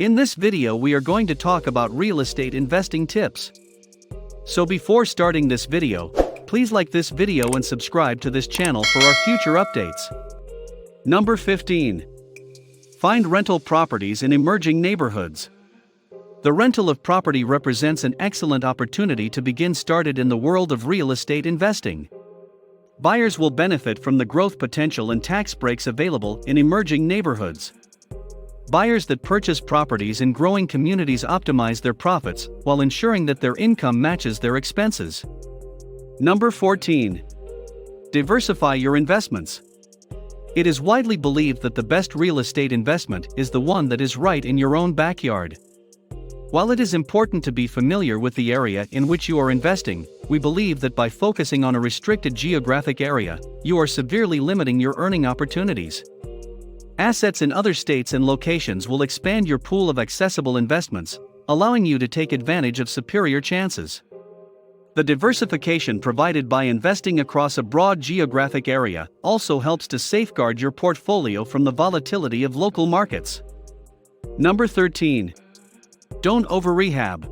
In this video we are going to talk about real estate investing tips. So before starting this video, please like this video and subscribe to this channel for our future updates. Number 15. Find rental properties in emerging neighborhoods. The rental of property represents an excellent opportunity to begin started in the world of real estate investing. Buyers will benefit from the growth potential and tax breaks available in emerging neighborhoods. Buyers that purchase properties in growing communities optimize their profits while ensuring that their income matches their expenses. Number 14. Diversify your investments. It is widely believed that the best real estate investment is the one that is right in your own backyard. While it is important to be familiar with the area in which you are investing, we believe that by focusing on a restricted geographic area, you are severely limiting your earning opportunities. Assets in other states and locations will expand your pool of accessible investments, allowing you to take advantage of superior chances. The diversification provided by investing across a broad geographic area also helps to safeguard your portfolio from the volatility of local markets. Number 13. Don't over-rehab.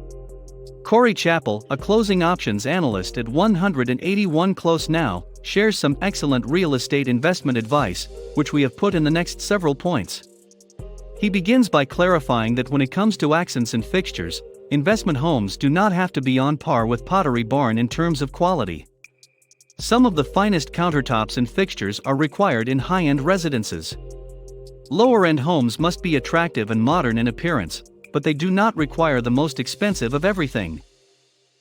Corey Chappell, a closing options analyst at 181 Close Now, shares some excellent real estate investment advice, which we have put in the next several points. He begins by clarifying that when it comes to accents and fixtures, investment homes do not have to be on par with Pottery Barn in terms of quality. Some of the finest countertops and fixtures are required in high-end residences. Lower-end homes must be attractive and modern in appearance, but they do not require the most expensive of everything.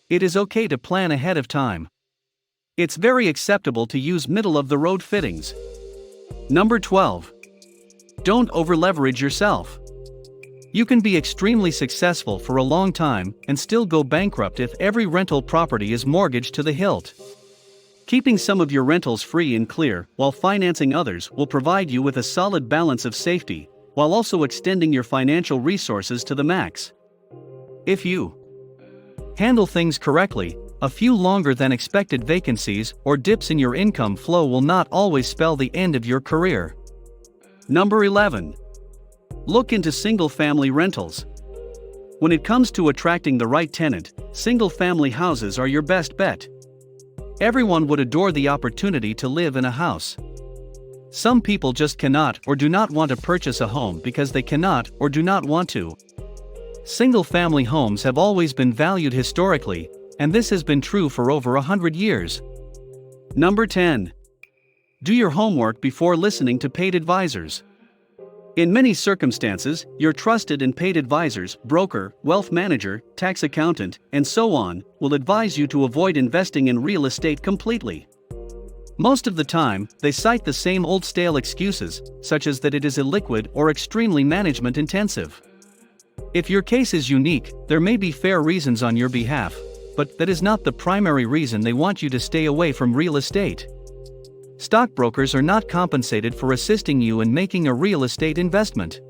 It is okay to plan ahead of time. It's very acceptable to use middle-of-the-road fittings. Number 12. Don't over-leverage yourself. You can be extremely successful for a long time and still go bankrupt if every rental property is mortgaged to the hilt. Keeping some of your rentals free and clear while financing others will provide you with a solid balance of safety, while also extending your financial resources to the max. If you handle things correctly, a few longer than expected vacancies or dips in your income flow will not always spell the end of your career. Number 11. Look into single-family rentals. When it comes to attracting the right tenant, single-family houses are your best bet. Everyone would adore the opportunity to live in a house. Some people just cannot or do not want to purchase a home because they cannot or do not want to. Single-family homes have always been valued historically, and this has been true for over 100 years. Number 10. Do your homework before listening to paid advisors. In many circumstances, your trusted and paid advisors, broker, wealth manager, tax accountant, and so on, will advise you to avoid investing in real estate completely. Most of the time, they cite the same old stale excuses, such as that it is illiquid or extremely management intensive. If your case is unique, there may be fair reasons on your behalf, but that is not the primary reason they want you to stay away from real estate. Stockbrokers are not compensated for assisting you in making a real estate investment.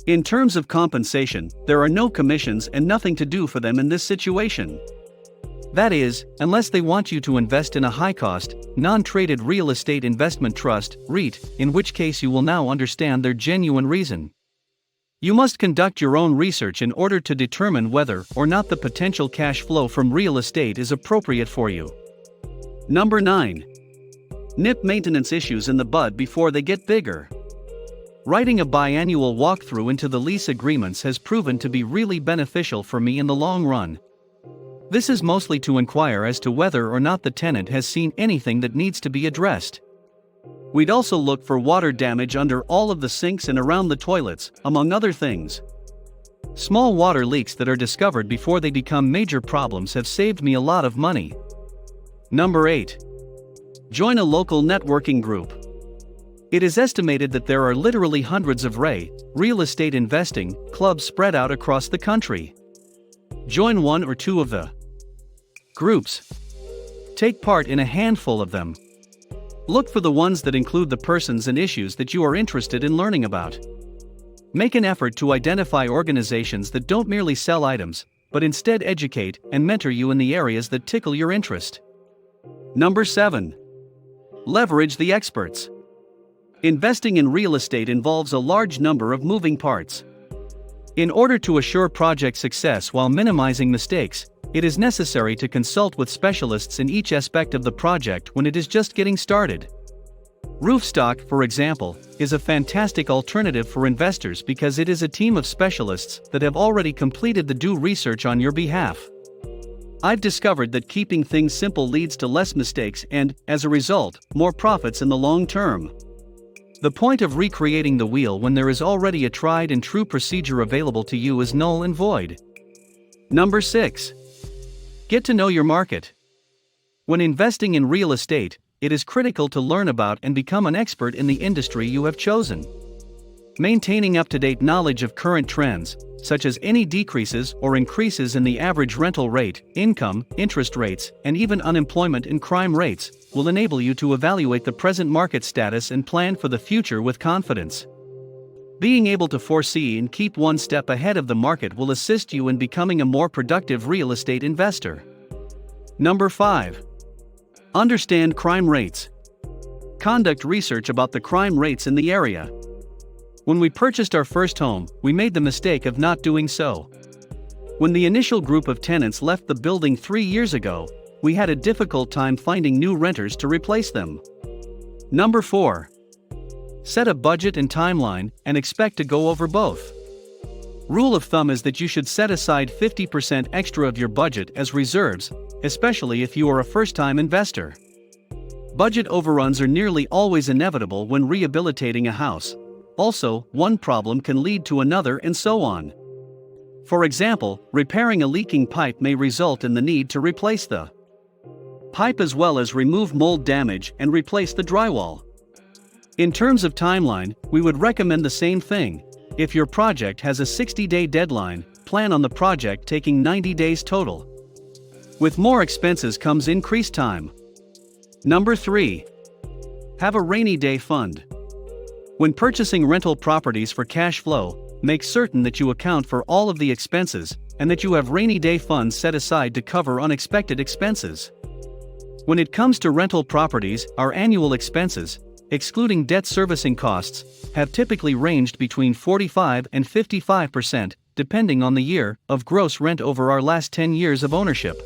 In terms of compensation, there are no commissions and nothing to do for them in this situation. That is, unless they want you to invest in a high-cost, non-traded real estate investment trust, REIT, in which case you will now understand their genuine reason. You must conduct your own research in order to determine whether or not the potential cash flow from real estate is appropriate for you. Number 9. Nip maintenance issues in the bud before they get bigger. Writing a biannual walkthrough into the lease agreements has proven to be really beneficial for me in the long run. This is mostly to inquire as to whether or not the tenant has seen anything that needs to be addressed. We'd also look for water damage under all of the sinks and around the toilets, among other things. Small water leaks that are discovered before they become major problems have saved me a lot of money. Number 8. Join a local networking group. It is estimated that there are literally hundreds of real estate investing clubs spread out across the country. Join one or two of the groups. Take part in a handful of them. Look for the ones that include the persons and issues that you are interested in learning about. Make an effort to identify organizations that don't merely sell items, but instead educate and mentor you in the areas that tickle your interest. Number 7. Leverage the experts. Investing in real estate involves a large number of moving parts. In order to assure project success while minimizing mistakes, it is necessary to consult with specialists in each aspect of the project when it is just getting started. Roof stock, for example, is a fantastic alternative for investors because it is a team of specialists that have already completed the due research on your behalf. I've discovered that keeping things simple leads to less mistakes and, as a result, more profits in the long term. The point of recreating the wheel when there is already a tried and true procedure available to you is null and void. Number 6. Get to know your market. When investing in real estate, it is critical to learn about and become an expert in the industry you have chosen. Maintaining up-to-date knowledge of current trends, such as any decreases or increases in the average rental rate, income, interest rates, and even unemployment and crime rates, will enable you to evaluate the present market status and plan for the future with confidence. Being able to foresee and keep one step ahead of the market will assist you in becoming a more productive real estate investor. Number 5. Understand crime rates. Conduct research about the crime rates in the area. When we purchased our first home, we made the mistake of not doing so. When the initial group of tenants left the building 3 years ago, we had a difficult time finding new renters to replace them. Number 4. Set a budget and timeline and expect to go over both. Rule of thumb is that you should set aside 50% extra of your budget as reserves, especially if you are a first-time investor. Budget overruns are nearly always inevitable when rehabilitating a house. Also, one problem can lead to another and so on. For example, repairing a leaking pipe may result in the need to replace the pipe as well as remove mold damage and replace the drywall. In terms of timeline, we would recommend the same thing. If your project has a 60-day deadline, plan on the project taking 90 days total. With more expenses comes increased time. Number 3. Have a rainy day fund. When purchasing rental properties for cash flow, make certain that you account for all of the expenses and that you have rainy day funds set aside to cover unexpected expenses. When it comes to rental properties, our annual expenses, excluding debt servicing costs, have typically ranged between 45 and 55%, depending on the year, of gross rent over our last 10 years of ownership.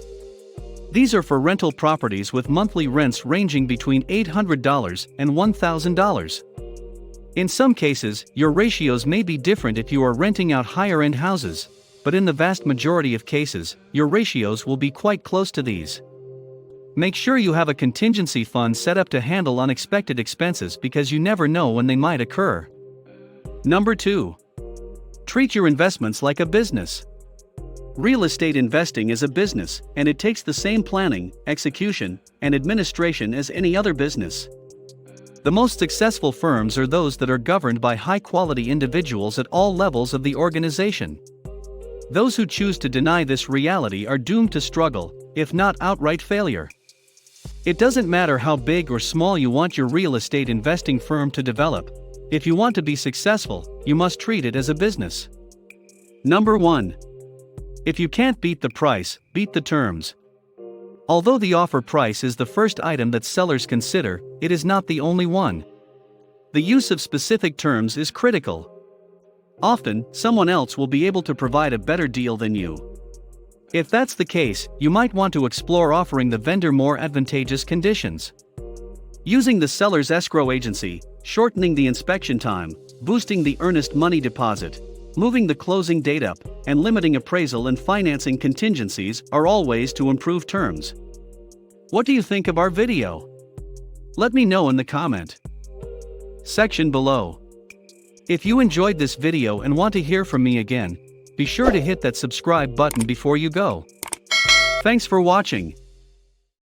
These are for rental properties with monthly rents ranging between $800 and $1,000. In some cases, your ratios may be different if you are renting out higher-end houses, but in the vast majority of cases, your ratios will be quite close to these. Make sure you have a contingency fund set up to handle unexpected expenses because you never know when they might occur. Number 2. Treat your investments like a business. Real estate investing is a business, and it takes the same planning, execution, and administration as any other business. The most successful firms are those that are governed by high-quality individuals at all levels of the organization. Those who choose to deny this reality are doomed to struggle, if not outright failure. It doesn't matter how big or small you want your real estate investing firm to develop. If you want to be successful, you must treat it as a business. Number 1. If you can't beat the price, beat the terms. Although the offer price is the first item that sellers consider, it is not the only one. The use of specific terms is critical. Often, someone else will be able to provide a better deal than you. If that's the case, you might want to explore offering the vendor more advantageous conditions. Using the seller's escrow agency, shortening the inspection time, boosting the earnest money deposit, moving the closing date up, and limiting appraisal and financing contingencies are all ways to improve terms. What do you think of our video? Let me know in the comment section below. If you enjoyed this video and want to hear from me again, be sure to hit that subscribe button before you go. Thanks for watching.